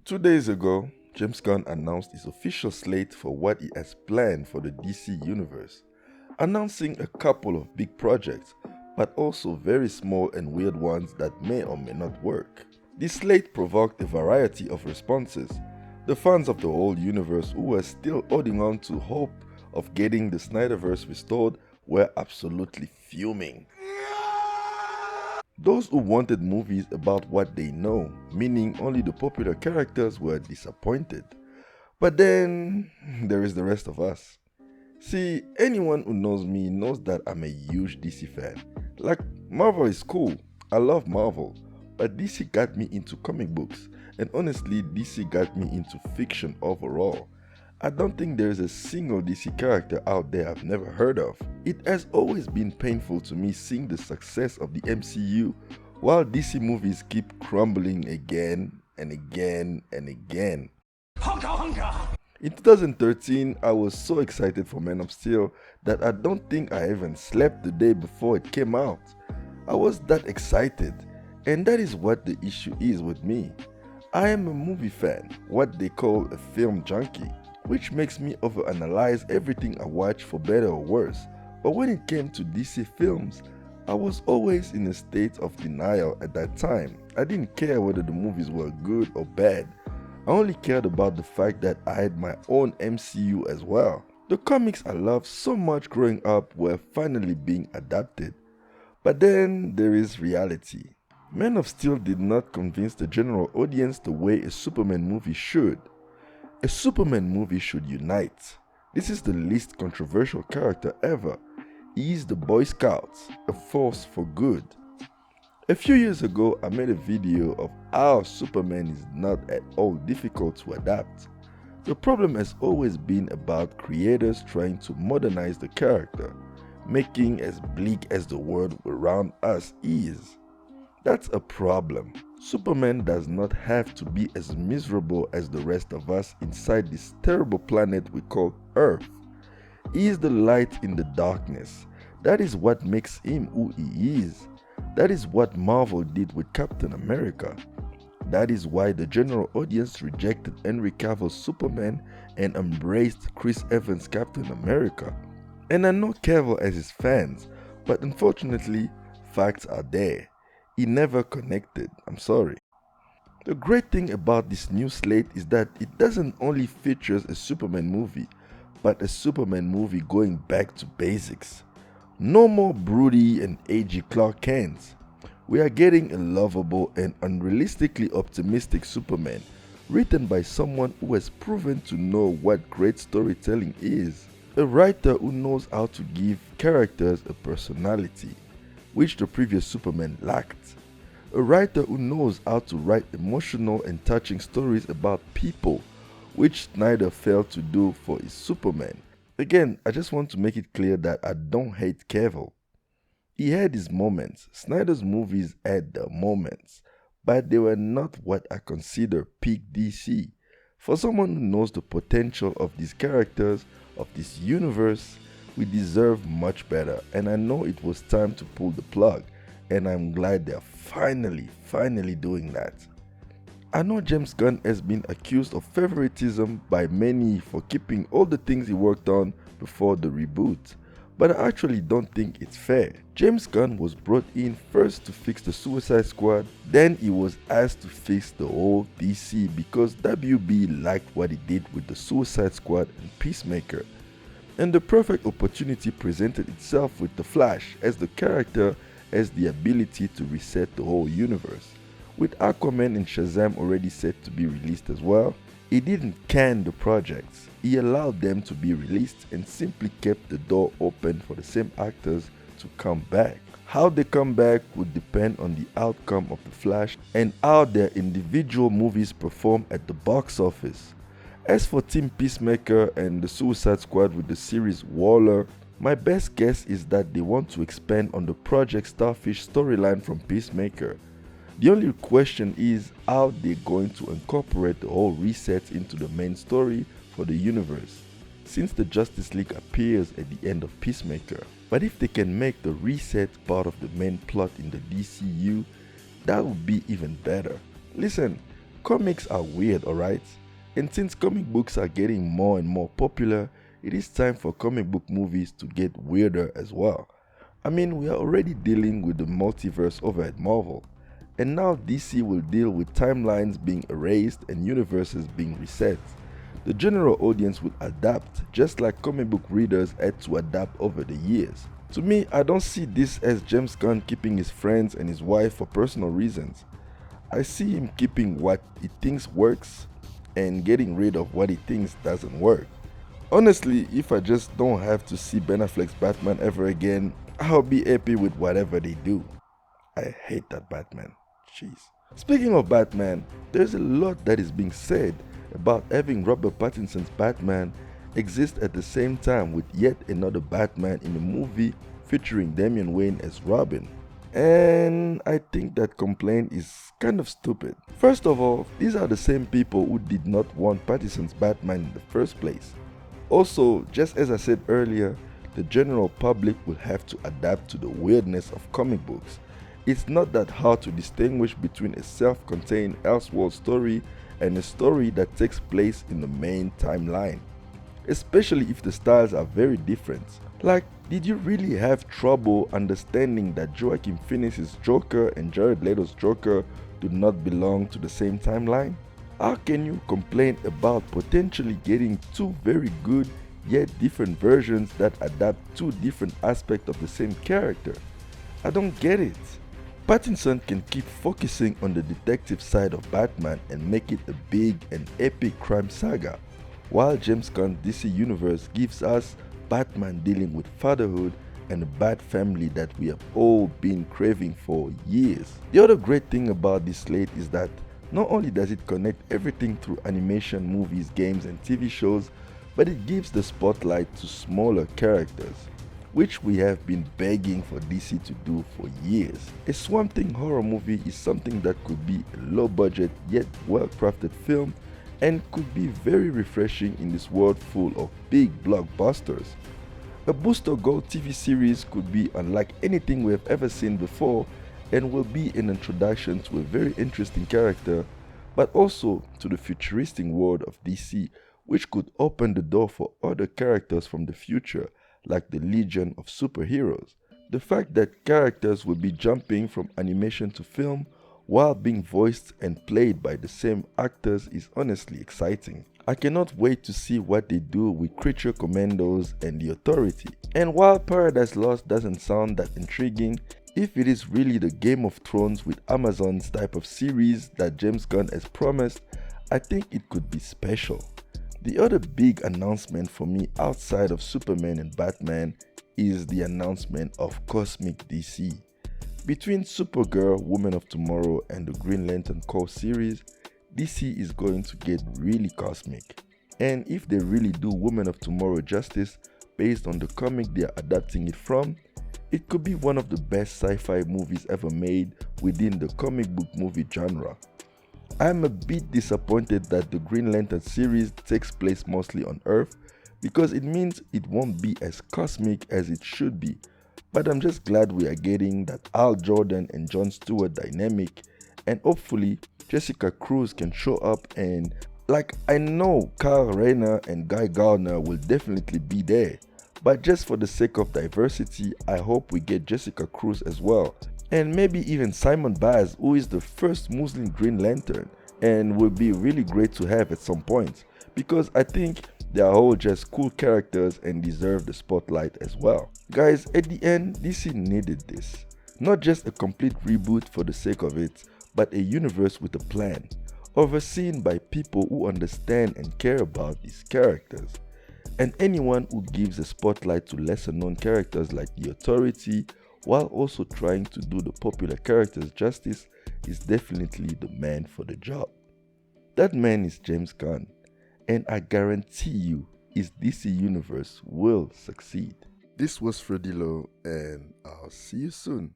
2 days ago, James Gunn announced his official slate for what he has planned for the DC universe, announcing a couple of big projects, but also very small and weird ones that may or may not work. The slate provoked a variety of responses. The fans of the whole universe who were still holding on to hope of getting the Snyderverse restored were absolutely fuming. Those who wanted movies about what they know, meaning only the popular characters, were disappointed. But then, there is the rest of us. See, anyone who knows me knows that I'm a huge DC fan. Like, Marvel is cool, I love Marvel, but DC got me into comic books, and honestly, DC got me into fiction overall. I don't think there is a single DC character out there I've never heard of. It has always been painful to me seeing the success of the MCU while DC movies keep crumbling again and again and again. In 2013, I was so excited for Man of Steel that I don't think I even slept the day before it came out. I was that excited, and that is what the issue is with me. I am a movie fan, what they call a film junkie, which makes me overanalyze everything I watch for better or worse. But when it came to DC films, I was always in a state of denial at that time. I didn't care whether the movies were good or bad. I only cared about the fact that I had my own MCU as well. The comics I loved so much growing up were finally being adapted. But then there is reality. Man of Steel did not convince the general audience the way a Superman movie should. A Superman movie should unite. This is the least controversial character ever. He is the Boy Scouts, a force for good. A few years ago, I made a video of how Superman is not at all difficult to adapt. The problem has always been about creators trying to modernize the character, making as bleak as the world around us is. That's a problem. Superman does not have to be as miserable as the rest of us inside this terrible planet we call Earth. He is the light in the darkness. That is what makes him who he is. That is what Marvel did with Captain America. That is why the general audience rejected Henry Cavill's Superman and embraced Chris Evans' Captain America. And I know Cavill has his fans, but unfortunately, facts are there. He never connected, I'm sorry. The great thing about this new slate is that it doesn't only features a Superman movie, but a Superman movie going back to basics. No more broody and agey Clark Kents. We are getting a lovable and unrealistically optimistic Superman, written by someone who has proven to know what great storytelling is. A writer who knows how to give characters a personality, which the previous Superman lacked. A writer who knows how to write emotional and touching stories about people, which Snyder failed to do for his Superman. Again, I just want to make it clear that I don't hate Cavill. He had his moments. Snyder's movies had their moments, but they were not what I consider peak DC. For someone who knows the potential of these characters, of this universe, we deserve much better, and I know it was time to pull the plug, and I'm glad they're finally doing that. I know James Gunn has been accused of favoritism by many for keeping all the things he worked on before the reboot, but I actually don't think it's fair. James Gunn was brought in first to fix the Suicide Squad, then he was asked to fix the whole DC because WB liked what he did with the Suicide Squad and Peacemaker. And the perfect opportunity presented itself with The Flash, as the character has the ability to reset the whole universe. With Aquaman and Shazam already set to be released as well, he didn't can the projects. He allowed them to be released and simply kept the door open for the same actors to come back. How they come back would depend on the outcome of The Flash and how their individual movies perform at the box office. As for Team Peacemaker and the Suicide Squad with the series Waller, my best guess is that they want to expand on the Project Starfish storyline from Peacemaker. The only question is how they're going to incorporate the whole reset into the main story for the universe, since the Justice League appears at the end of Peacemaker. But if they can make the reset part of the main plot in the DCU, that would be even better. Listen, Comics are weird, alright? And since comic books are getting more and more popular, it is time for comic book movies to get weirder as well. I mean, we are already dealing with the multiverse over at Marvel, and now DC will deal with timelines being erased and universes being reset. The general audience will adapt, just like comic book readers had to adapt over the years. To me, I don't see this as James Gunn keeping his friends and his wife for personal reasons. I see him keeping what he thinks works and getting rid of what he thinks doesn't work. Honestly, if I just don't have to see Ben Affleck's Batman ever again, I'll be happy with whatever they do. I hate that Batman. Jeez. Speaking of Batman, there's a lot that is being said about having Robert Pattinson's Batman exist at the same time with yet another Batman in a movie featuring Damian Wayne as Robin. And I think that complaint is kind of stupid. First of all, these are the same people who did not want Pattinson's Batman in the first place. Also, just as I said earlier, the general public will have to adapt to the weirdness of comic books. It's not that hard to distinguish between a self-contained Elseworld story and a story that takes place in the main timeline, especially if the styles are very different. Like, did you really have trouble understanding that Joaquin Phoenix's Joker and Jared Leto's Joker do not belong to the same timeline? How can you complain about potentially getting two very good yet different versions that adapt two different aspects of the same character? I don't get it. Pattinson can keep focusing on the detective side of Batman and make it a big and epic crime saga, while James Gunn's DC Universe gives us Batman dealing with fatherhood and a bad family that we have all been craving for years. The other great thing about this slate is that not only does it connect everything through animation, movies, games and TV shows, but it gives the spotlight to smaller characters, which we have been begging for DC to do for years. A Swamp Thing horror movie is something that could be a low budget yet well crafted film and could be very refreshing in this world full of big blockbusters. A Booster Gold TV series could be unlike anything we have ever seen before and will be an introduction to a very interesting character, but also to the futuristic world of DC, which could open the door for other characters from the future, like the Legion of Superheroes. The fact that characters will be jumping from animation to film while being voiced and played by the same actors is honestly exciting. I cannot wait to see what they do with Creature Commandos and the Authority. And while Paradise Lost doesn't sound that intriguing, if it is really the Game of Thrones with Amazon's type of series that James Gunn has promised, I think it could be special. The other big announcement for me outside of Superman and Batman is the announcement of Cosmic DC. Between Supergirl, Woman of Tomorrow and the Green Lantern Corps series, DC is going to get really cosmic. And if they really do Woman of Tomorrow justice based on the comic they are adapting it from, it could be one of the best sci-fi movies ever made within the comic book movie genre. I'm a bit disappointed that the Green Lantern series takes place mostly on Earth because it means it won't be as cosmic as it should be, but I'm just glad we are getting that Al Jordan and Jon Stewart dynamic, and hopefully Jessica Cruz can show up, and I know Kyle Rayner and Guy Gardner will definitely be there, but just for the sake of diversity, I hope we get Jessica Cruz as well. And maybe even Simon Baz, who is the first Muslim Green Lantern and will be really great to have at some point, because I think they are all just cool characters and deserve the spotlight as well. Guys, at the end, DC needed this. Not just a complete reboot for the sake of it, but a universe with a plan, overseen by people who understand and care about these characters. And anyone who gives a spotlight to lesser known characters like the Authority, while also trying to do the popular characters justice, is definitely the man for the job. That man is James Gunn, and I guarantee you his DC universe will succeed. This was Fredillo, and I'll see you soon.